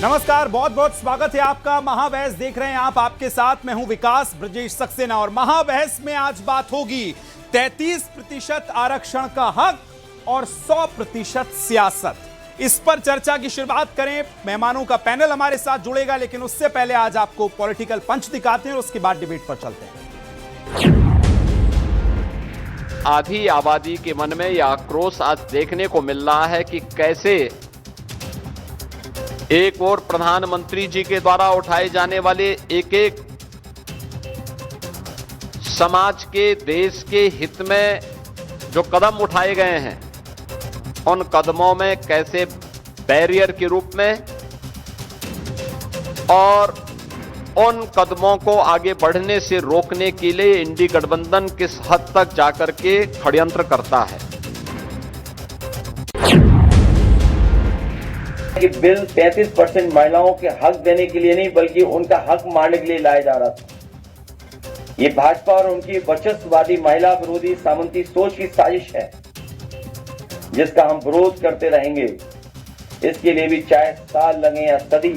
नमस्कार, बहुत बहुत स्वागत है आपका। महाबहस देख रहे हैं आप, आपके साथ मैं हूं विकास ब्रजेश सक्सेना। और महाबहस में आज बात होगी 33% आरक्षण का हक और 100% सियासत। इस पर चर्चा की शुरुआत करें। मेहमानों का पैनल हमारे साथ जुड़ेगा, लेकिन उससे पहले आज आपको पॉलिटिकल पंच दिखाते हैं और उसके बाद डिबेट पर चलते हैं। आधी आबादी के मन में यह आक्रोश आज देखने को मिल रहा है कि कैसे एक और प्रधानमंत्री जी के द्वारा उठाए जाने वाले एक एक समाज के, देश के हित में जो कदम उठाए गए हैं, उन कदमों में कैसे बैरियर के रूप में और उन कदमों को आगे बढ़ने से रोकने के लिए इंडी गठबंधन किस हद तक जाकर के षड्यंत्र करता है। कि बिल 33% महिलाओं के हक देने के लिए नहीं, बल्कि उनका हक मारने के लिए लाया जा रहा था। ये भाजपा और उनकी वर्चस्ववादी, महिला विरोधी, सामंती सोच की साजिश है, जिसका हम विरोध करते रहेंगे। इसके लिए भी चाहे साल लगे या सदी।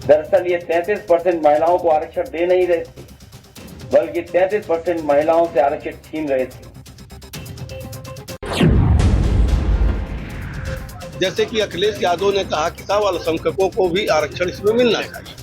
दरअसल ये 33% महिलाओं को आरक्षण दे नहीं रहे थे, बल्कि 33% महिलाओं से आरक्षण छीन रहे थे। जैसे कि अखिलेश यादव ने कहा कि सब अल्पसंख्यकों को भी आरक्षण इसमें मिलना चाहिए,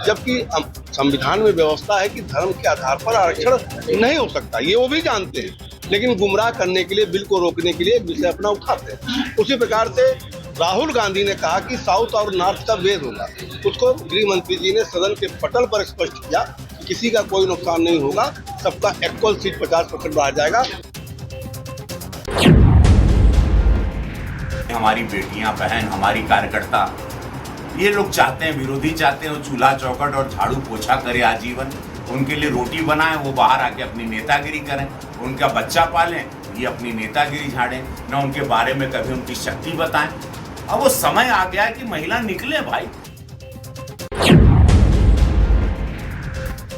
जबकि संविधान में व्यवस्था है कि धर्म के आधार पर आरक्षण नहीं हो सकता। ये वो भी जानते हैं, लेकिन गुमराह करने के लिए, बिल को रोकने के लिए एक विषय अपना उठाते हैं। उसी प्रकार से राहुल गांधी ने कहा कि साउथ और नॉर्थ का भेद होगा। उसको गृह मंत्री जी ने सदन के पटल पर स्पष्ट किया कि किसी का कोई नुकसान नहीं होगा, सबका इक्वल सीट 50% बढ़ा जाएगा। हमारी बेटियां, बहन, हमारी कार्यकर्ता, ये लोग चाहते हैं, विरोधी चाहते हैं वो चूल्हा चौखट और झाड़ू पोछा करे आजीवन। उनके लिए रोटी बनाएं, वो बाहर आके अपनी नेतागिरी करें। उनका बच्चा पालें, ये अपनी नेतागिरी झाड़ें, ना उनके बारे में कभी उनकी शक्ति बताएं। अब वो समय आ गया है कि महिला निकले भाई।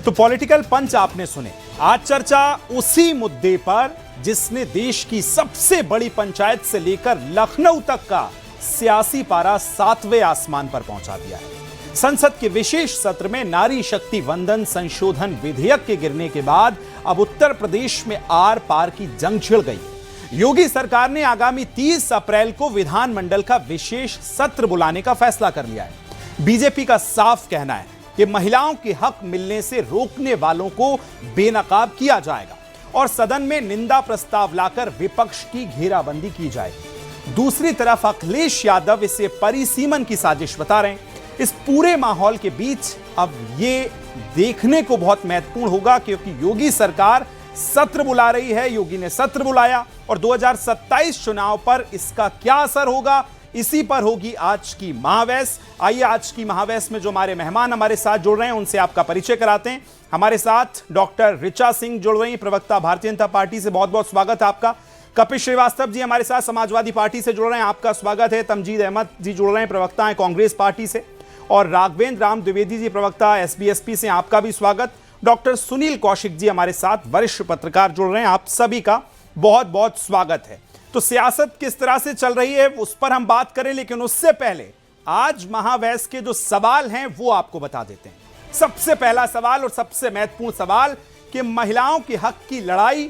तो पॉलिटिकल पंच आपने सुने। आज चर्चा उसी मुद्दे पर जिसने देश की सबसे बड़ी पंचायत से लेकर लखनऊ तक का सियासी पारा 7वें आसमान पर पहुंचा दिया है। संसद के विशेष सत्र में नारी शक्ति वंदन संशोधन विधेयक के गिरने के बाद अब उत्तर प्रदेश में आर पार की जंग छिड़ गई है। योगी सरकार ने आगामी 30 अप्रैल को विधानमंडल का विशेष सत्र बुलाने का फैसला कर लिया है। बीजेपी का साफ कहना है कि महिलाओं के हक मिलने से रोकने वालों को बेनकाब किया जाएगा और सदन में निंदा प्रस्ताव लाकर विपक्ष की घेराबंदी की जाएगी। दूसरी तरफ अखिलेश यादव इसे परिसीमन की साजिश बता रहे हैं। इस पूरे माहौल के बीच अब ये देखने को बहुत महत्वपूर्ण होगा, क्योंकि योगी सरकार सत्र बुला रही है, योगी ने सत्र बुलाया और 2027 चुनाव पर इसका क्या असर होगा, इसी पर होगी आज की महाबहस। आइए आज की महाबहस में जो हमारे मेहमान हमारे साथ जुड़ रहे हैं उनसे आपका परिचय कराते हैं। हमारे साथ डॉक्टर ऋचा सिंह जुड़ रही हैं, प्रवक्ता भारतीय जनता पार्टी से, बहुत बहुत स्वागत है आपका। कपिल श्रीवास्तव जी हमारे साथ समाजवादी पार्टी से जुड़ रहे हैं, आपका स्वागत है। तमजीद अहमद जी जुड़ रहे हैं, प्रवक्ता हैं कांग्रेस पार्टी से। और राघवेंद्र राम द्विवेदी जी, प्रवक्ता एसबीएसपी से, आपका भी स्वागत। डॉक्टर सुनील कौशिक जी हमारे साथ वरिष्ठ पत्रकार जुड़ रहे हैं, आप सभी का बहुत बहुत स्वागत है। तो सियासत किस तरह से चल रही है उस पर हम बात करें, लेकिन उससे पहले आज महाबहस के जो सवाल हैं वो आपको बता देते हैं। सबसे पहला सवाल और सबसे महत्वपूर्ण सवाल कि महिलाओं के हक की लड़ाई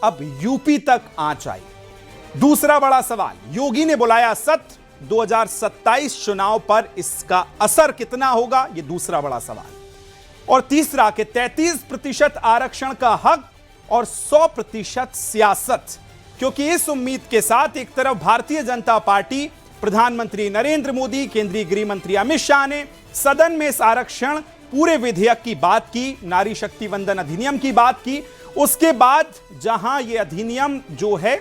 अब यूपी तक आंच आई। दूसरा बड़ा सवाल, योगी ने बुलाया सत्र, 2027 चुनाव पर इसका असर कितना होगा, यह दूसरा बड़ा सवाल। और तीसरा कि 33% आरक्षण का हक और 100% सियासत, क्योंकि इस उम्मीद के साथ एक तरफ भारतीय जनता पार्टी, प्रधानमंत्री नरेंद्र मोदी, केंद्रीय गृह मंत्री अमित शाह ने सदन में इस आरक्षण पूरे विधेयक की बात की, नारी शक्ति वंदन अधिनियम की बात की। उसके बाद जहां यह अधिनियम जो है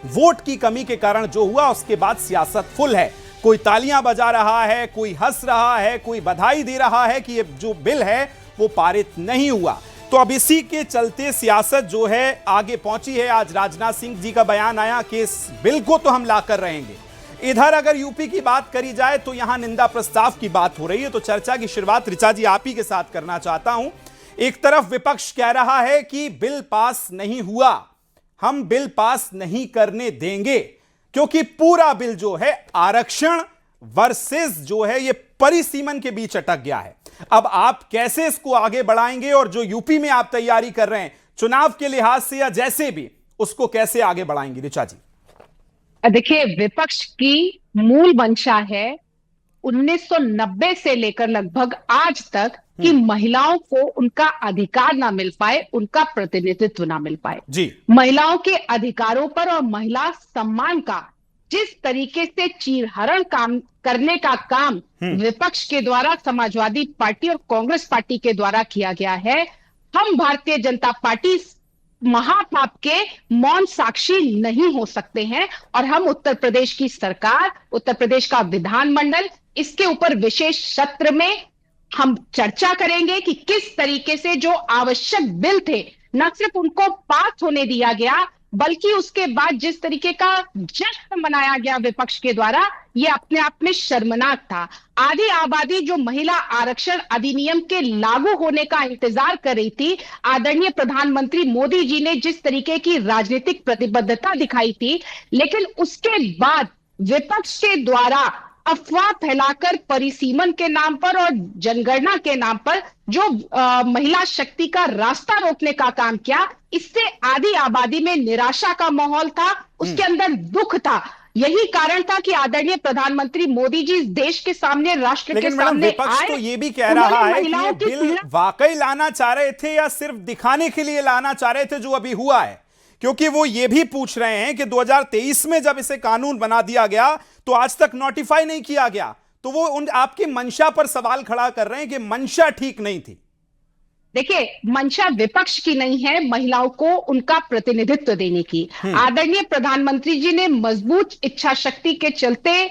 वोट की कमी के कारण जो हुआ, उसके बाद सियासत फुल है। कोई तालियां बजा रहा है, कोई हंस रहा है, कोई बधाई दे रहा है कि ये जो बिल है वो पारित नहीं हुआ। तो अब इसी के चलते सियासत जो है आगे पहुंची है। आज राजनाथ सिंह जी का बयान आया कि इस बिल को तो हम लाकर रहेंगे। इधर अगर यूपी की बात करी जाए तो यहां निंदा प्रस्ताव की बात हो रही है। तो चर्चा की शुरुआत ऋचा जी आप ही के साथ करना चाहता हूं। एक तरफ विपक्ष कह रहा है कि बिल पास नहीं हुआ, हम बिल पास नहीं करने देंगे, क्योंकि पूरा बिल जो है आरक्षण वर्सेस जो है ये परिसीमन के बीच अटक गया है। अब आप कैसे इसको आगे बढ़ाएंगे, और जो यूपी में आप तैयारी कर रहे हैं चुनाव के लिहाज से या जैसे भी, उसको कैसे आगे बढ़ाएंगे ऋचा जी? देखिए, विपक्ष की मूल मंशा है 1990 से लेकर लगभग आज तक कि महिलाओं को उनका अधिकार ना मिल पाए, उनका प्रतिनिधित्व ना मिल पाए जी। महिलाओं के अधिकारों पर और महिला सम्मान का जिस तरीके से चीरहरण काम करने का काम विपक्ष के द्वारा समाजवादी पार्टी और कांग्रेस पार्टी के द्वारा किया गया है, हम भारतीय जनता पार्टी महापाप के मौन साक्षी नहीं हो सकते हैं। और हम उत्तर प्रदेश की सरकार, उत्तर प्रदेश का विधानमंडल, इसके ऊपर विशेष सत्र में हम चर्चा करेंगे कि किस तरीके से जो आवश्यक बिल थे न सिर्फ उनको पास होने दिया गया, बल्कि उसके बाद जिस तरीके का जश्न मनाया गया विपक्ष के द्वारा, ये अपने आप में शर्मनाक था। आधी आबादी जो महिला आरक्षण अधिनियम के लागू होने का इंतजार कर रही थी, आदरणीय प्रधानमंत्री मोदी जी ने जिस तरीके की राजनीतिक प्रतिबद्धता दिखाई थी, लेकिन उसके बाद विपक्ष के द्वारा अफवाह फैलाकर परिसीमन के नाम पर और जनगणना के नाम पर जो महिला शक्ति का रास्ता रोकने का काम किया, इससे आधी आबादी में निराशा का माहौल था, उसके अंदर दुख था। यही कारण था कि आदरणीय प्रधानमंत्री मोदी जी इस देश के सामने, राष्ट्र के सामने विपक्ष आए। तो ये भी कह रहा है कि ये बिल वाकई लाना चाह रहे थे या सिर्फ दिखाने के लिए लाना चाह रहे थे, जो अभी हुआ है। क्योंकि वो ये भी पूछ रहे हैं कि 2023 में जब इसे कानून बना दिया गया तो आज तक नोटिफाई नहीं किया गया, तो वो उन आपकी मंशा पर सवाल खड़ा कर रहे हैं कि मंशा ठीक नहीं थी। देखिए, मंशा विपक्ष की नहीं है महिलाओं को उनका प्रतिनिधित्व देने की। आदरणीय प्रधानमंत्री जी ने मजबूत इच्छा शक्ति के चलते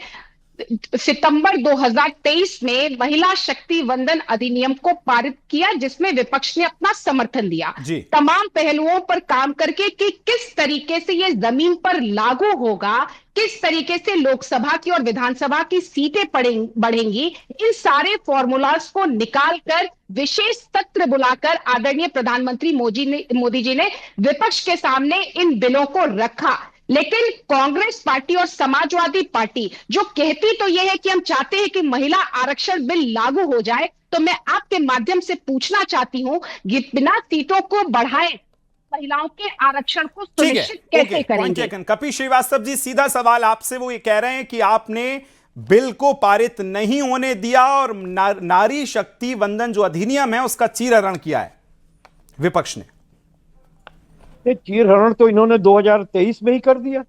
सितंबर 2023 में महिला शक्ति वंदन अधिनियम को पारित किया, जिसमें विपक्ष ने अपना समर्थन दिया तमाम पहलुओं पर काम करके कि किस तरीके से ये जमीन पर लागू होगा, किस तरीके से लोकसभा की और विधानसभा की सीटें बढ़ेंगी। इन सारे फॉर्मूलाज को निकालकर विशेष सत्र बुलाकर आदरणीय प्रधानमंत्री मोदी जी ने विपक्ष के सामने इन बिलों को रखा। लेकिन कांग्रेस पार्टी और समाजवादी पार्टी जो कहती तो यह है कि हम चाहते हैं कि महिला आरक्षण बिल लागू हो जाए, तो मैं आपके माध्यम से पूछना चाहती हूं कि बिना सीटों को बढ़ाए महिलाओं के आरक्षण को सुनिश्चित कैसे करेंगे? कपिल श्रीवास्तव जी, सीधा सवाल आपसे, वो ये कह रहे हैं कि आपने बिल को पारित नहीं होने दिया और नारी शक्ति वंदन जो अधिनियम है उसका चीरहरण किया है विपक्ष ने। चीरहरण तो इन्होंने 2023 में ही कर दिया।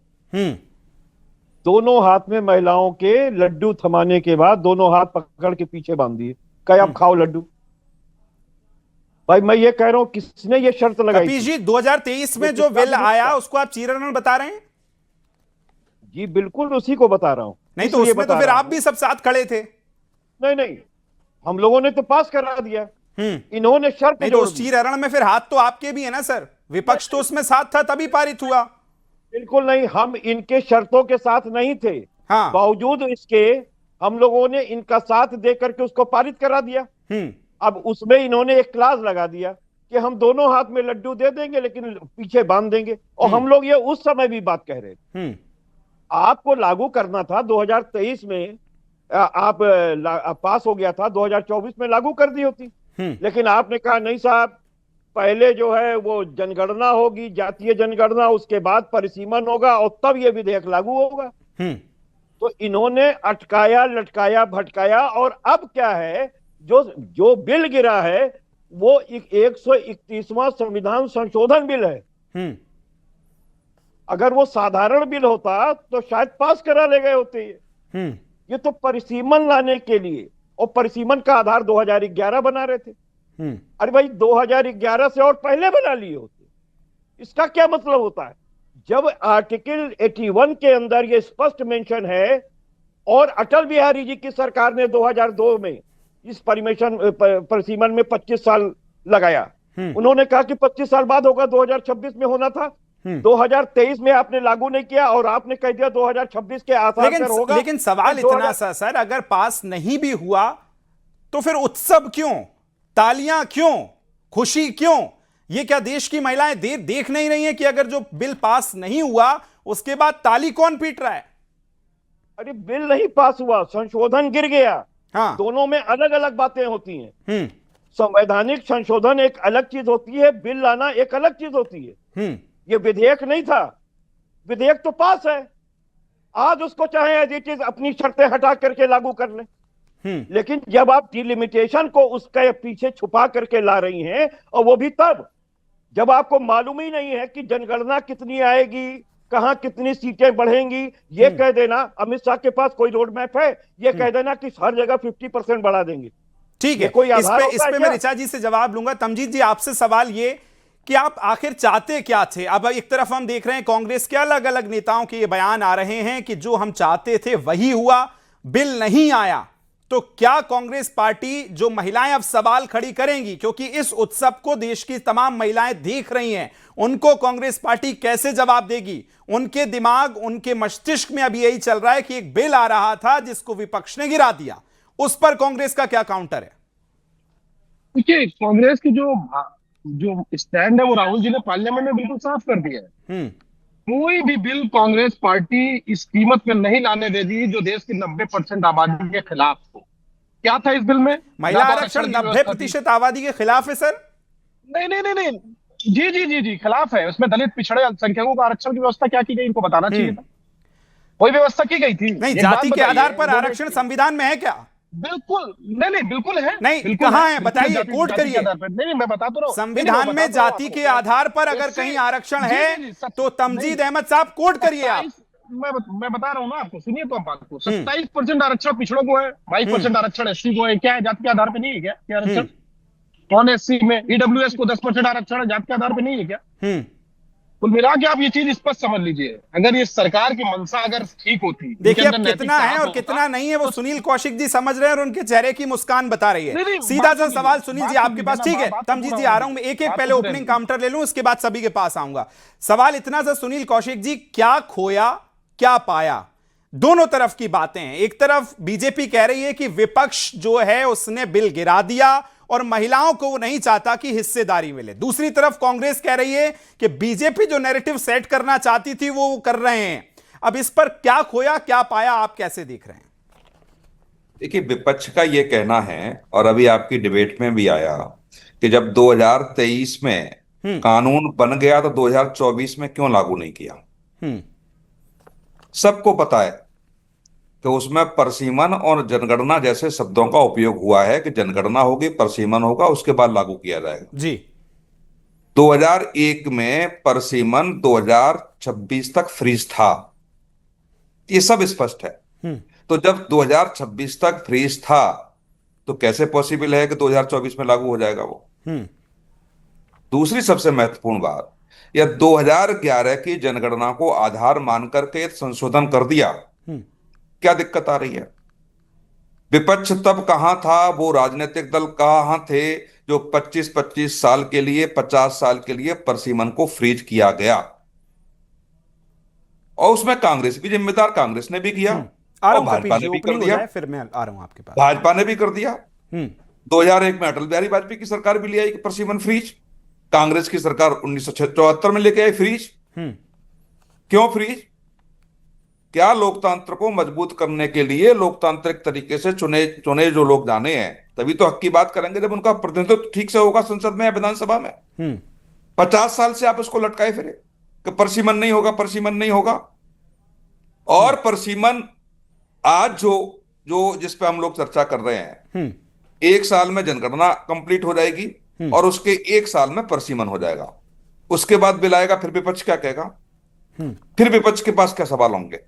दोनों हाथ में महिलाओं के लड्डू थमाने के बाद दोनों हाथ पकड़ के पीछे बांध दिए, कहे अब खाओ लड्डू। भाई मैं ये कह रहा हूं, किसने ये शर्त लगाई? कपिल जी, 2023 में जो बिल आया उसको आप चीरहरण बता रहे हैं? जी बिल्कुल उसी को बता रहा हूं। नहीं तो उसमें तो फिर आप भी सब साथ खड़े थे। नहीं, हम लोगों ने तो पास करा दिया, इन्होंने शर्त नहीं तो उस चीरहरण में फिर हाथ तो आपके भी है ना सर, विपक्ष तो उसमें साथ था तभी पारित हुआ। बिल्कुल नहीं, हम इनके शर्तों के साथ नहीं थे। हाँ। बावजूद इसके हम लोगों ने इनका साथ दे करके उसको पारित करा दिया। अब उसमें इन्होंने एक क्लास लगा दिया कि हम दोनों हाथ में लड्डू दे देंगे लेकिन पीछे बांध देंगे। और हम लोग ये उस समय भी बात कह रहे थे, आपको लागू करना था 2023 में, आप पास हो गया था, 2024 में लागू कर दी होती। लेकिन आपने कहा नहीं साहब, पहले जो है वो जनगणना होगी, जातीय जनगणना, उसके बाद परिसीमन होगा और तब ये विधेयक लागू होगा। तो इन्होंने अटकाया, लटकाया, भटकाया। और अब क्या है, जो बिल गिरा है वो 131वां संविधान संशोधन बिल है। अगर वो साधारण बिल होता तो शायद पास करा ले गए होते। ये तो परिसीमन लाने के लिए, और परिसीमन का आधार 2011 बना रहे थे। अरे भाई 2011 से और पहले बना लिए होते। इसका क्या मतलब होता है? जब आर्टिकल 81 के अंदर ये स्पष्ट मेंशन है, और अटल बिहारी जी की सरकार ने 2002 में इस परिसीमन में 25 साल लगाया। उन्होंने कहा कि 25 साल बाद होगा, 2026 में होना था। 2023 में आपने लागू नहीं किया और आपने कह दिया 2026 के आसार पर होगा। लेकिन सवाल इतना सा सर, अगर पास नहीं भी हुआ तो फिर उत्सव क्यों, तालियां क्यों, खुशी क्यों? ये क्या देश की महिलाएं देख नहीं रही हैं कि अगर जो बिल पास नहीं हुआ उसके बाद ताली कौन पीट रहा है? अरे बिल नहीं पास हुआ, संशोधन गिर गया। हाँ। दोनों में अलग अलग बातें होती हैं। हम्म। संवैधानिक संशोधन एक अलग चीज होती है, बिल लाना एक अलग चीज होती है। ये विधेयक नहीं था, विधेयक तो पास है। आज उसको चाहे एज इट इज अपनी शर्तें हटा करके लागू कर लें, लेकिन जब आप डिलिमिटेशन को उसके पीछे छुपा करके ला रही हैं, और वो भी तब जब आपको मालूम ही नहीं है कि जनगणना कितनी आएगी, कहां कितनी सीटें बढ़ेंगी। ये कह देना, अमित शाह के पास कोई रोड मैप है? ये कह देना कि हर जगह 50% बढ़ा देंगे। ठीक है, कोई इस पे मैं ऋचा जी से जवाब लूंगा। तमजीत जी, आपसे सवाल ये कि आप आखिर चाहते क्या थे? अब एक तरफ हम देख रहे हैं कांग्रेस के अलग अलग नेताओं के ये बयान आ रहे हैं कि जो हम चाहते थे वही हुआ, बिल नहीं आया। तो क्या कांग्रेस पार्टी, जो महिलाएं अब सवाल खड़ी करेंगी, क्योंकि इस उत्सव को देश की तमाम महिलाएं देख रही हैं, उनको कांग्रेस पार्टी कैसे जवाब देगी? उनके दिमाग, उनके मस्तिष्क में अभी यही चल रहा है कि एक बिल आ रहा था जिसको विपक्ष ने गिरा दिया। उस पर कांग्रेस का क्या काउंटर है? देखिए, कांग्रेस की जो स्टैंड है वो राहुल जी ने पार्लियामेंट में बिल्कुल साफ कर दिया है। कोई भी बिल कांग्रेस पार्टी इस कीमत में नहीं लाने देगी जो देश की 90% आबादी के खिलाफ हो। क्या था इस बिल में? महिला आरक्षण 90% आबादी के खिलाफ है सर? नहीं, जी खिलाफ है। उसमें दलित पिछड़े अल्पसंख्यकों का आरक्षण की व्यवस्था क्या की गई, इनको बताना चाहिए था। कोई व्यवस्था की गई थी? नहीं, जाति के आधार पर आरक्षण संविधान में है क्या? बिल्कुल नहीं, बिल्कुल है। नहीं, कहां है बताइए, कोट करिए। नहीं, मैं बता तो रहा हूं। संविधान में जाति के आधार पर अगर कहीं आरक्षण है तो तमजीद अहमद साहब कोट करिए आप। मैं बता रहा हूँ ना आपको, सुनिए तो आप बात को। 27% आरक्षण पिछड़ों को है, 22% आरक्षण एससी को है। क्या है, जाति के आधार पे नहीं है क्या आरक्षण? कौन एससी में? ईडब्ल्यूएस को 10% आरक्षण है, जाति के आधार पे नहीं है क्या? कुल मिला के आप ये चीज स्पष्ट समझ लीजिए। अगर ये सरकार की मंशा अगर ठीक होती, देखिए अब कितना है और कितना नहीं है वो सुनील कौशिक जी समझ रहे हैं और उनके चेहरे की मुस्कान बता रही है। सीधा सा सवाल सुनील जी आपके पास, ठीक है तमजीद जी आ रहा हूं मैं, एक पहले ओपनिंग काउंटर ले लूं, उसके बाद सभी के पास आऊंगा। सवाल इतना सा सुनील कौशिक जी, क्या खोया क्या पाया? दोनों तरफ की बातें हैं। एक तरफ बीजेपी कह रही है कि विपक्ष जो है उसने बिल गिरा दिया और महिलाओं को वो नहीं चाहता कि हिस्सेदारी मिले। दूसरी तरफ कांग्रेस कह रही है कि बीजेपी जो नैरेटिव सेट करना चाहती थी वो कर रहे हैं। अब इस पर क्या खोया क्या पाया, आप कैसे देख रहे हैं? देखिए, विपक्ष का यह कहना है और अभी आपकी डिबेट में भी आया कि जब 2023 में कानून बन गया तो 2024 में क्यों लागू नहीं किया। सबको पता है कि उसमें परसीमन और जनगणना जैसे शब्दों का उपयोग हुआ है कि जनगणना होगी, परसीमन होगा, उसके बाद लागू किया जाएगा जी। 2001 में परसीमन 2026 तक फ्रीज था, ये सब स्पष्ट है। तो जब 2026 तक फ्रीज था तो कैसे पॉसिबल है कि 2024 में लागू हो जाएगा वो? दूसरी सबसे महत्वपूर्ण बात, यह 2011 की जनगणना को आधार मानकर के संशोधन कर दिया, क्या दिक्कत आ रही है? विपक्ष तब कहां था, वो राजनीतिक दल कहां थे जो 25-25 साल के लिए, 50 साल के लिए परसीमन को फ्रीज किया गया? और उसमें कांग्रेस भी जिम्मेदार, कांग्रेस ने भी किया और भाजपा ने भी कर दिया। फिर मैं आ रहा हूं आपके पास। भाजपा ने भी कर दिया। 2001 में अटल बिहारी वाजपेयी की सरकार भी ले आई परसीमन फ्रीज। कांग्रेस की सरकार 1974 में लेके आई फ्रीज। क्यों फ्रीज? क्या लोकतंत्र को मजबूत करने के लिए लोकतांत्रिक तरीके से चुने जो लोग जाने हैं, तभी तो हक की बात करेंगे जब उनका प्रतिनिधित्व ठीक से होगा संसद में या विधानसभा में। 50 साल से आप उसको लटकाए फिरे कि परसीमन नहीं होगा, परसीमन नहीं होगा। और परसीमन आज जो जिस पे हम लोग चर्चा कर रहे हैं, 1 साल में जनगणना कंप्लीट हो जाएगी और उसके 1 साल में परसीमन हो जाएगा। उसके बाद बिल आएगा, फिर विपक्ष क्या कहेगा? फिर विपक्ष के पास क्या सवाल होंगे?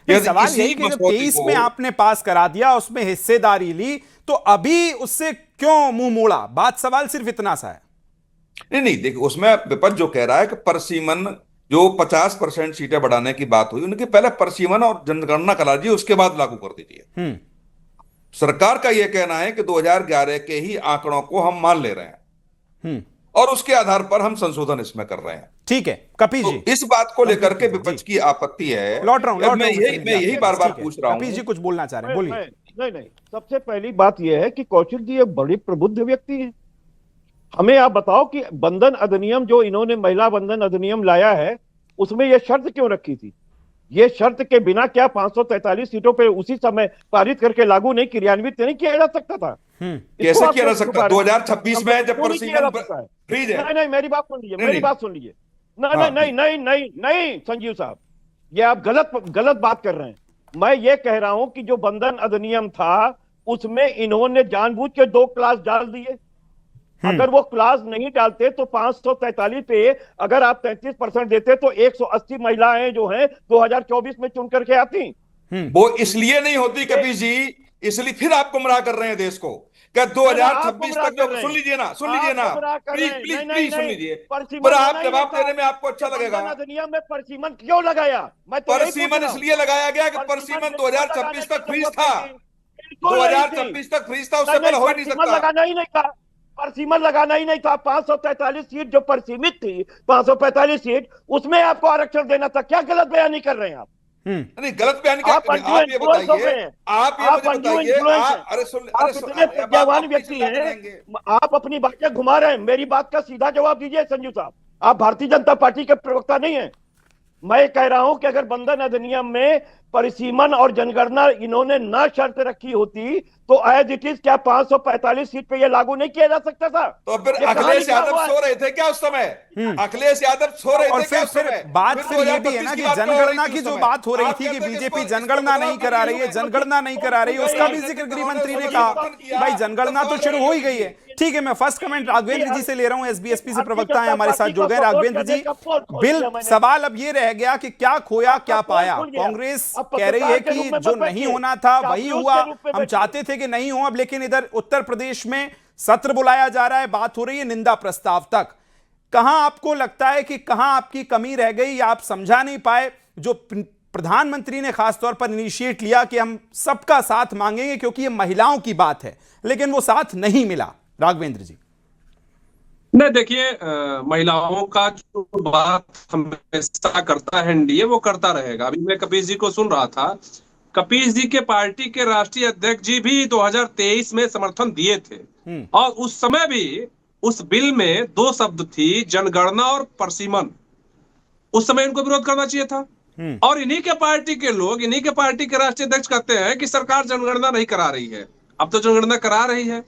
सवाल यही कि जब 23 में आपने पास करा दिया, उसमें हिस्सेदारी ली, तो अभी उससे क्यों मुंह मोड़ा? बात सवाल सिर्फ इतना सा है। नहीं, देखिए उसमें विपक्ष जो कह रहा है कि परसीमन जो 50% सीटें बढ़ाने की बात हुई, उनके पहले परसीमन और जनगणना करा दीजिए, उसके बाद लागू कर दीजिए। सरकार का यह कहना है कि 2011 के ही आंकड़ों को हम मान ले रहे हैं और उसके आधार पर हम संशोधन इसमें कर रहे हैं। ठीक है कपिल जी, तो इस बात को लेकर के विपक्ष की आपत्ति है। लौट रहा हूं, मैं यही बार बार पूछ रहा हूं। कपिल जी कुछ बोलना चाह रहे हैं, बोलिए। नहीं, सबसे पहली बात यह है कि कौशिक जी एक बड़ी प्रबुद्ध व्यक्ति हैं। हमें आप बताओ कि बंधन अधिनियम जो इन्होंने महिला बंधन अधिनियम लाया है, उसमें यह शर्त क्यों रखी थी? ये शर्त के बिना क्या 543 सीटों पे उसी समय पारित करके लागू नहीं, क्रियान्वित नहीं किया जा सकता था? कैसे किया जा सकता? 2026 में जब परसीमन फ्रीज है। नहीं, मेरी बात सुन लीजिए, मेरी बात सुन लीजिए। नहीं संजीव साहब, ये आप गलत बात कर रहे हैं। मैं ये कह रहा हूं कि जो बंधन अधिनियम था उसमें इन्होंने जानबूझ के 2 क्लास डाल दिए। अगर वो क्लास नहीं डालते तो 543 पे अगर आप 33% देते तो 180 महिलाएं जो हैं 2024 में चुन करके आती। वो इसलिए नहीं होती कपीश जी, इसलिए फिर आप गुमराह कर रहे हैं देश को। क्या 2026 तक जो सुन लीजिए ना प्लीज सुन लीजिए, पर आप जवाब देने में आपको अच्छा लगेगा। अधिनियम में परसीमन क्यों लगाया? मैं तो परसीमन इसलिए लगाया गया कि परसीमन 2026 तक फ्रीज था। 2026 तक फ्रीज था, उससे पहले हो ही नहीं सकता। लगाना ही नहीं था, परसीमन लगाना ही नहीं था। 543 सीट जो परसीमित थी, 545 सीट, उसमें आपको आरक्षण देना था। क्या गलत बयानी कर रहे हैं आप? नहीं, गलत बयान क्या? आप ये बताइए, प्रज्ञावान व्यक्ति हैं, आप अपनी बातें घुमा रहे हैं। मेरी बात का सीधा जवाब दीजिए संजीव साहब। आप भारतीय जनता पार्टी के प्रवक्ता नहीं हैं। मैं कह रहा हूं कि अगर बंधन अधिनियम में परिसीमन और जनगणना इन्होंने ना शर्त रखी होती तो एज इट इज क्या 545 सीट पे ये लागू नहीं किया जा सकता था? तो फिर अखिलेश यादव सो रहे थे क्या उस समय? अखिलेश यादव सो रहे थे क्या उस समय? बात फिर ये भी है ना कि जनगणना की जो बात हो रही थी कि बीजेपी जनगणना नहीं करा रही है, जनगणना नहीं करा रही है, उसका भी जिक्र गृह मंत्री ने कहा। भाई जनगणना तो शुरू हो ही गई है। ठीक है, मैं फर्स्ट कमेंट राघवेंद्र जी से ले रहा हूं, एसबीएसपी से प्रवक्ता है हमारे साथ जुड़ गए। राघवेंद्र जी, बिल सवाल अब ये रह गया कि क्या खोया क्या पाया? कांग्रेस कह रही है कि जो नहीं होना था वही हुआ, हम चाहते थे कि नहीं हो। अब लेकिन इधर उत्तर प्रदेश में सत्र बुलाया जा रहा है, बात हो रही है निंदा प्रस्ताव तक। कहां आपको लगता है कि कहां आपकी कमी रह गई या आप समझा नहीं पाए? जो प्रधानमंत्री ने खासतौर पर इनिशिएट लिया कि हम सबका साथ मांगेंगे क्योंकि ये महिलाओं की बात है, लेकिन वो साथ नहीं मिला। राघवेंद्र जी, नहीं देखिए, महिलाओं का जो बात हमेशा करता है एनडीए, वो करता रहेगा। अभी मैं कपीश जी को सुन रहा था, कपीश जी के पार्टी के राष्ट्रीय अध्यक्ष जी भी 2023 में समर्थन दिए थे, और उस समय भी उस बिल में 2 शब्द थी, जनगणना और परसीमन। उस समय इनको विरोध करना चाहिए था। और इन्हीं के पार्टी के लोग, इन्हीं के पार्टी के राष्ट्रीय अध्यक्ष कहते हैं कि सरकार जनगणना नहीं करा रही है। अब तो जनगणना करा रही है।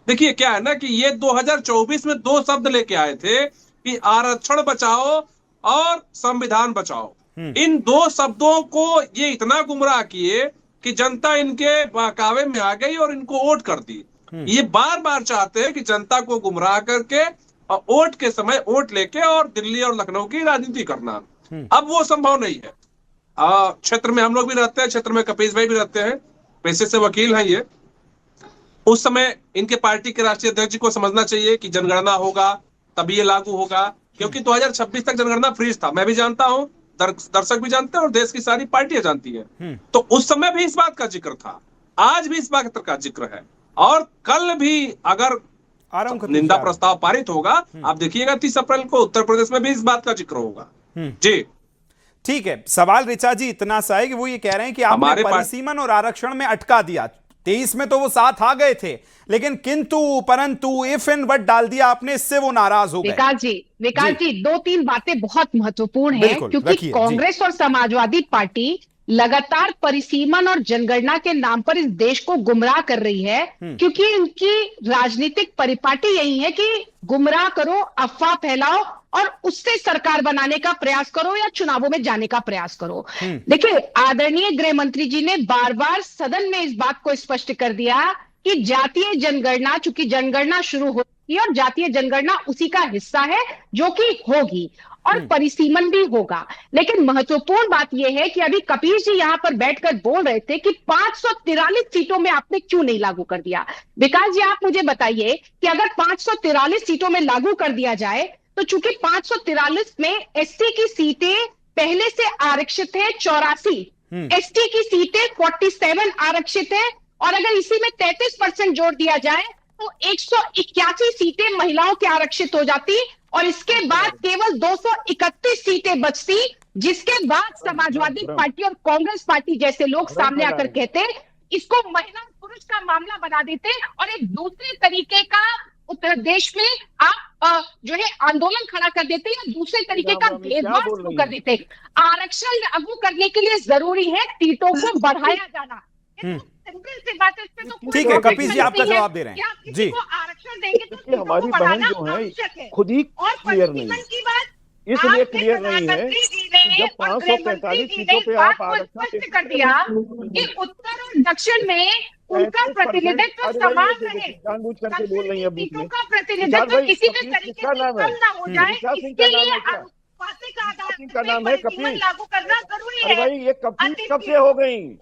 देखिए क्या है ना कि ये 2024 में 2 शब्द लेके आए थे कि आरक्षण बचाओ और संविधान बचाओ। इन 2 शब्दों को ये इतना गुमराह किए कि जनता इनके बहकावे में आ गई और इनको वोट कर दी। ये बार बार चाहते हैं कि जनता को गुमराह करके और वोट के समय वोट लेके और दिल्ली और लखनऊ की राजनीति करना। अब वो संभव नहीं है। क्षेत्र में हम लोग भी रहते हैं, क्षेत्र में कपीश भाई भी रहते हैं, पेशे से वकील हैं ये। उस समय इनके पार्टी के राष्ट्रीय अध्यक्ष जी को समझना चाहिए कि जनगणना होगा तभी ये लागू होगा, क्योंकि 2026 तक जनगणना फ्रीज था। मैं भी जानता हूं, दर्शक भी जानते हैं और देश की सारी पार्टियां जानती हैं। तो उस समय भी इस बात का जिक्र था, आज भी इस बात का जिक्र है, और कल भी अगर निंदा प्रस्ताव पारित होगा, आप देखिएगा 30 अप्रैल को उत्तर प्रदेश में भी इस बात का जिक्र होगा। जी ठीक है। सवाल ऋचा जी इतना सा है कि वो ये कह रहे हैं कि आपने परिसीमन और आरक्षण में अटका दिया। 23 में तो वो साथ आ गए थे, लेकिन किंतु परंतु इफ एंड बट डाल दिया आपने, इससे वो नाराज हो गए। विकास जी 2-3 बातें बहुत महत्वपूर्ण है, क्योंकि कांग्रेस और समाजवादी पार्टी लगातार परिसीमन और जनगणना के नाम पर इस देश को गुमराह कर रही है, क्योंकि इनकी राजनीतिक परिपाटी यही है कि गुमराह करो, अफवाह फैलाओ और उससे सरकार बनाने का प्रयास करो या चुनावों में जाने का प्रयास करो। देखिए, आदरणीय गृह मंत्री जी ने बार बार सदन में इस बात को स्पष्ट कर दिया कि जातीय जनगणना, चूंकि जनगणना शुरू होती है और जातीय जनगणना उसी का हिस्सा है जो कि होगी, और परिसीमन भी होगा। लेकिन महत्वपूर्ण बात यह है कि अभी कपीश जी यहां पर बैठकर बोल रहे थे कि 543 सीटों में आपने क्यों नहीं लागू कर दिया। विकास जी, आप मुझे बताइए कि अगर 543 सीटों में लागू कर दिया जाए तो चूंकि 543 में एससी की सीटें पहले से आरक्षित है 84, एसटी की सीटें 47 आरक्षित है, और अगर इसी में 33% जोड़ दिया जाए तो 181 सीटें महिलाओं की आरक्षित हो जाती, और इसके बाद केवल 231 सीटें बचती, जिसके बाद समाजवादी पार्टी और कांग्रेस पार्टी जैसे लोग सामने आकर कहते इसको महिला पुरुष का मामला बना देते और एक दूसरे तरीके का उत्तर प्रदेश में आप जो है आंदोलन खड़ा कर देते हैं या दूसरे तरीके का भेदभाव शुरू कर देते हैं। आरक्षण लागू करने के लिए जरूरी है सीटों को बढ़ाया जाना। सिंपल सी बात है, इस पे तो ठीक है कपिल जी, आपका जवाब दे रहे हैं जी। आरक्षण देंगे तो हमारी बहन जो है खुद ही क्लियर नहीं है, इसलिए क्लियर नहीं है कि जब 545 सीटों पे आप आरक्षण कर दिया कि उत्तर और दक्षिण में उनका प्रतिनिधित्व समान रहे, जानबूझ करके बोल रही है बीच में का प्रतिनिधित्व किसी भी तरीके से कम ना हो जाए, इसके लिए का नाम है कपिल लागू करना जरूरी अरे है। भाई ये कपिल कब से हो गई?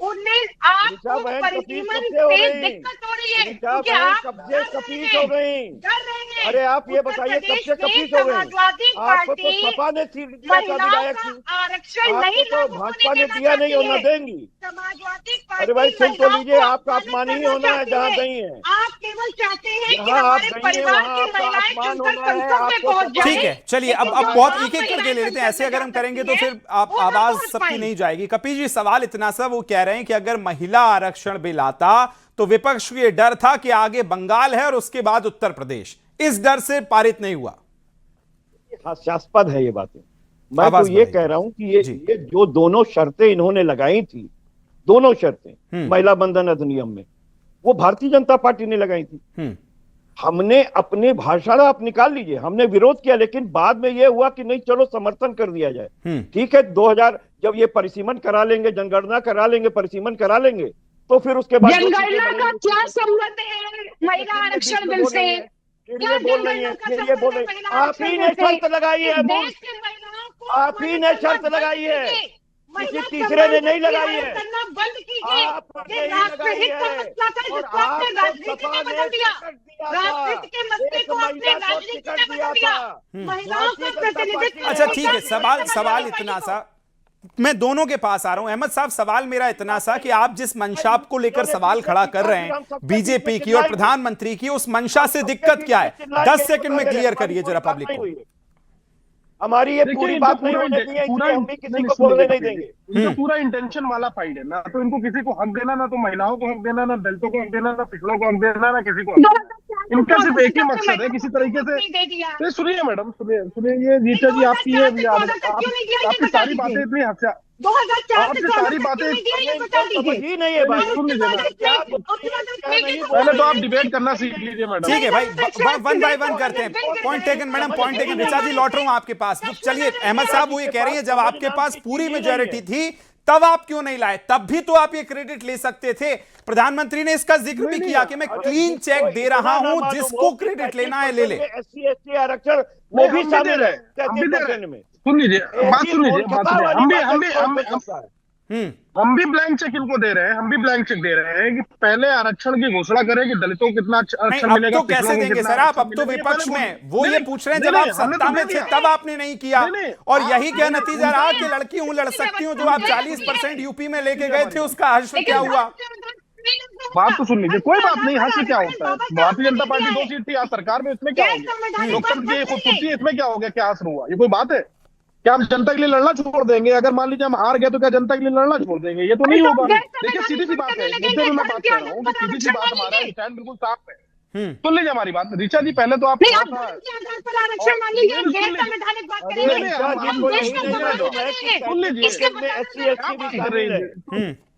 आपको परिसीमन से दिक्कत हो रही है क्योंकि आप कब्जे कपिल हो गई। कर रहे हैं। अरे आप ये बताइए कब से कपिल हो गई? आपको तो सपा ने सीट दिया था विधायक की, आरक्षण नहीं तो भाजपा ने दिया नहीं और न देंगी। समाजवादी अरे भाई सुन तो लीजिए, आपका अपमान ही होना है जहाँ गई है। आप केवल चाहते हैं कि जहाँ आप हमारे गई है परिवार वहाँ की आपका महिलाएं अपमान चुनकर होना है। संसद में पहुंच जाएं। ठीक है चलिए, अब बहुत एक एक करके ले लेते हैं, ऐसे अगर हम करेंगे तो फिर आप आवाज सबकी नहीं जाएगी। कपिल जी सवाल इतना सा, वो कह रहे हैं कि अगर महिला आरक्षण बिल आता तो विपक्ष को ये डर था कि आगे बंगाल है और उसके बाद उत्तर प्रदेश, इस डर से पारित नहीं हुआ। हास्यास्पद है ये बातें। मैं तो ये कह रहा हूं कि ये जो दोनों शर्तें इन्होंने लगाई थी, दोनों शर्तें महिला बंधन अधिनियम में, वो भारतीय जनता पार्टी ने लगाई थी। हमने अपने भाषण आप निकाल लीजिए, हमने विरोध किया, लेकिन बाद में ये हुआ कि नहीं चलो समर्थन कर दिया जाए। ठीक है 2000 जब ये परिसीमन करा लेंगे, जनगणना करा लेंगे, परिसीमन करा लेंगे, तो फिर उसके बाद जनगणना का क्या संबंध है महिला आरक्षण बिल से? ये बोल रही है, ये बोल रही है, आप ही ने शर्त लगाई है, आप ही ने शर्त लगाई है, किसी तीसरे ने नहीं लगाई है, बंद कीजिए। आपने ही लगाई है। और आपको सपा ने टिकट दिया था, एक महिला को टिकट दिया था। महिलाओं का प्रतिनिधित्व। अच्छा ठीक है, सवाल इतना सा, मैं दोनों के पास आ रहा हूं। अहमद साहब सवाल मेरा इतना सा कि आप जिस मंशा को लेकर सवाल खड़ा कर रहे हैं बीजेपी की और प्रधानमंत्री की, उस मंशा से दिक्कत क्या है? 10 सेकंड में क्लियर करिए जरा पब्लिक को। हमारी ये पूरी बात नहीं होने दी है, हम भी किसी को बोलने नहीं देंगे। इनका पूरा इंटेंशन वाला फाइट है ना, तो इनको किसी को हक देना, ना तो महिलाओं को हक देना, ना दलितों को हक देना, ना पिछड़ों को हक देना, ना किसी को। इनका सिर्फ एक ही मकसद है किसी तरीके से। सुनिए मैडम, सुनिए ये रीचा जी आपकी आपकी सारी बातें इतनी हंसा, 2004 से सारी बातें ही नहीं है भाई। पहले तो आप डिबेट करना सीख लीजिए मैडम। ठीक है भाई, वन बाय वन करते हैं। Point taken madam, point taken. Richa ji लौट रहा हूं आपके पास। चलिए अहमद साहब वो ये कह रही है जब आपके पास पूरी मेजॉरिटी थी तब आप क्यों नहीं लाए? तब भी तो आप ये क्रेडिट ले सकते थे। प्रधानमंत्री ने इसका जिक्र भी किया कि मैं क्लीन चेक दे रहा हूं, जिसको क्रेडिट लेना है ले ले। SC/ST आरक्षण वो भी शामिल है 33% में। सुन लीजिए, बात सुन लीजिए। हम भी ब्लैंक चेक इनको दे रहे हैं, हम भी ब्लैंक चेक दे रहे हैं कि पहले आरक्षण की घोषणा करें कि दलितों को कितना आरक्षण मिलेगा। तो कैसे देंगे सर आप? अब तो विपक्ष में वो ये पूछ रहे हैं, जब आप सत्ता में थे तब आपने नहीं किया, और यही क्या नतीजा रहा कि लड़की हूं लड़ सकती हूं जो आप 40% यूपी में लेके गए थे, उसका हश्र क्या हुआ? बात तो सुन लीजिए, कोई बात नहीं, हश्र क्या होता है? भारतीय जनता पार्टी 2 सीट थी आज सरकार में, इसमें क्या हो गया? लोकतंत्र की खूबसूरती, इसमें क्या हो गया? क्या हश्र हुआ? ये कोई बात है? क्या हम जनता के लिए लड़ना छोड़ देंगे? अगर मान लीजिए हम हार गए तो क्या जनता के लिए लड़ना छोड़ देंगे? ये तो नहीं होगा। देखिए सीधी सी बात है, मुद्दे में मैं बात कर रहा हूँ, सीधी सी बात, हमारा स्टैंड बिल्कुल साफ है। सुन लीजिए हमारी बात। ऋचा जी पहले तो आप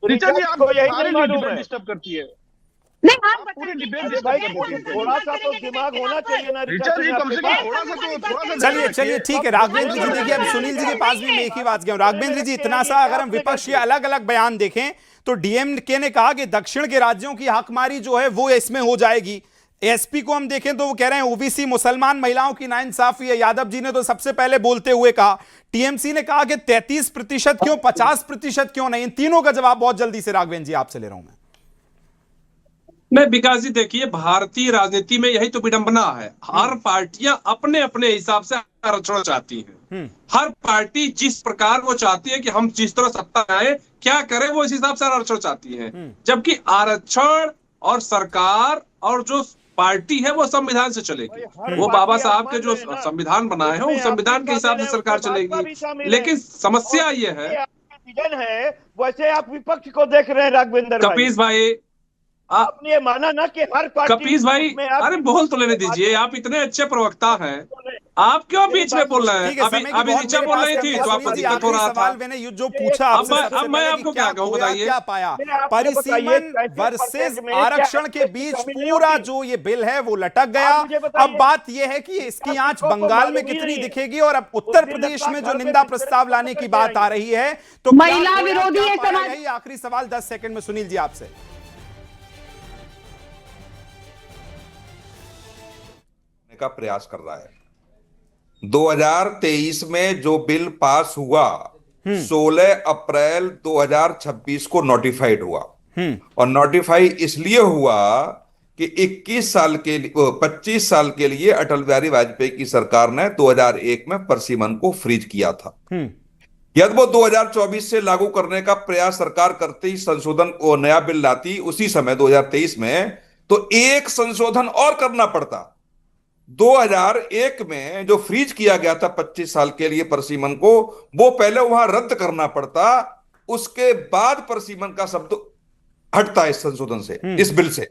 ऋचा जी आप डिस्टर्ब करती है। थोड़ा सा तो दिमाग होना चाहिए ना ऋचा जी, कम से कम थोड़ा सा। चलिए ठीक है राघवेंद्र जी, देखिए अब सुनील जी के पास भी मैं एक ही बात गया हूं। राघवेंद्र जी इतना सा, अगर हम विपक्ष के अलग अलग बयान देखें तो डीएमके ने कहा कि दक्षिण के राज्यों की हकमारी जो है वो इसमें हो जाएगी। एसपी को हम देखें तो वो कह रहे हैं ओबीसी मुसलमान महिलाओं की नाइंसाफी है। यादव जी ने तो सबसे पहले बोलते हुए कहा, टीएमसी ने कहा कि 33% क्यों, 50% क्यों नहीं? इन तीनों का जवाब बहुत जल्दी से राघवेंद्र जी आपसे ले रहा हूं मैं। नहीं विकास जी, देखिए भारतीय राजनीति में यही तो विडंबना है, हर पार्टियां अपने अपने हिसाब से आरक्षण चाहती हैं। हर पार्टी जिस प्रकार वो चाहती है कि हम जिस तरह सत्ता आए क्या करें, वो इस हिसाब से आरक्षण चाहती है। जबकि आरक्षण और सरकार और जो पार्टी है वो संविधान से चलेगी। वो बाबा साहब के जो संविधान बनाए हैं उस संविधान के हिसाब से सरकार चलेगी। लेकिन समस्या ये है, वैसे आप विपक्ष को देख रहे हैं राघवेंद्र कपीस भाई, आपने ये माना ना कि हर पार्टी कपीस भाई, अरे बोल तो लेने दीजिए, आप इतने अच्छे प्रवक्ता हैं, आप क्यों बीच में बोल रहे हैं? अभी नीचा बोल रही थी तो आपको दिक्कत हो रहा था। मैंने जो पूछा आपसे, अब मैं आपको क्या कहूँ, बताइए क्या पाया? परिसीमन वर्सेस आरक्षण के बीच पूरा जो ये बिल है वो लटक गया। अब बात ये है कि इसकी आंच बंगाल में कितनी दिखेगी, और अब उत्तर प्रदेश में जो निंदा प्रस्ताव लाने की बात आ रही है तो महिला विरोधी है समाज। यही आखिरी सवाल 10 सेकंड में सुनील जी आपसे। का प्रयास कर रहा है। 2023 में जो बिल पास हुआ 16 अप्रैल 2026 को नोटिफाइड हुआ, और नोटिफाई इसलिए हुआ कि 25 साल के लिए अटल बिहारी वाजपेयी की सरकार ने 2001 में परसीमन को फ्रीज किया था। यदि वो 2024 से लागू करने का प्रयास सरकार करती, संशोधन और नया बिल लाती उसी समय 2023 में, तो एक संशोधन और करना पड़ता। 2001 में जो फ्रीज किया गया था 25 साल के लिए परसीमन को, वो पहले वहां रद्द करना पड़ता, उसके बाद परसीमन का शब्द हटता है इस संशोधन से, इस बिल से।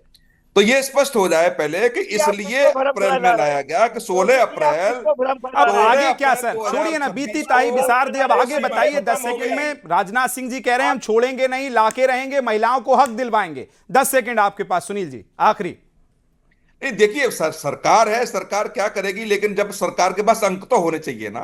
तो ये स्पष्ट हो जाए पहले कि इसलिए अप्रैल में लाया गया कि 16 अप्रैल। अब आगे क्या सर, छोड़िए ना, बीती ताई बिसार दे, अब आगे बताइए 10 सेकंड में। राजनाथ सिंह जी कह रहे हैं हम छोड़ेंगे नहीं, लाके रहेंगे, महिलाओं को हक दिलवाएंगे। 10 सेकंड आपके पास, सुनील जी आखिरी। देखिए सरकार है, सरकार क्या करेगी, लेकिन जब सरकार के पास अंक तो होने चाहिए ना।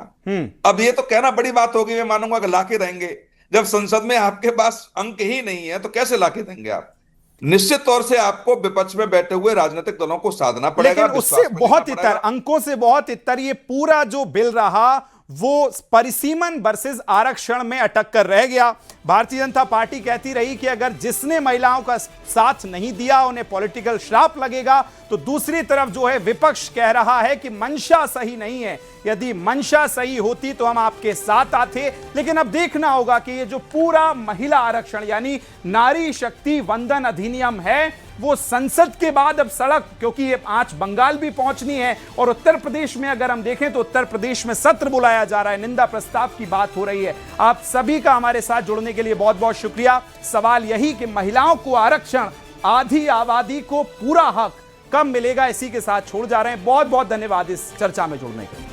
अब ये तो कहना बड़ी बात होगी, मैं मानूंगा कि लाके रहेंगे, जब संसद में आपके पास अंक ही नहीं है तो कैसे लाके देंगे आप? निश्चित तौर से आपको विपक्ष में बैठे हुए राजनीतिक दलों को साधना पड़ेगा, लेकिन उससे बहुत इतर, अंकों से बहुत इतर ये पूरा जो बिल रहा वो परिसीमन वर्सेस आरक्षण में अटक कर रह गया। भारतीय जनता पार्टी कहती रही कि अगर जिसने महिलाओं का साथ नहीं दिया उन्हें पॉलिटिकल श्राप लगेगा, तो दूसरी तरफ जो है विपक्ष कह रहा है कि मंशा सही नहीं है, यदि मंशा सही होती तो हम आपके साथ आते। लेकिन अब देखना होगा कि ये जो पूरा महिला आरक्षण यानी नारी शक्ति वंदन अधिनियम है वो संसद के बाद अब सड़क, क्योंकि ये आंच बंगाल भी पहुंचनी है, और उत्तर प्रदेश में अगर हम देखें तो उत्तर प्रदेश में सत्र बुलाया जा रहा है, निंदा प्रस्ताव की बात हो रही है। आप सभी का हमारे साथ जुड़ने के लिए बहुत बहुत शुक्रिया। सवाल यही कि महिलाओं को आरक्षण, आधी आबादी को पूरा हक कब मिलेगा, इसी के साथ छोड़ जा रहे हैं। बहुत बहुत धन्यवाद इस चर्चा में जुड़ने के लिए।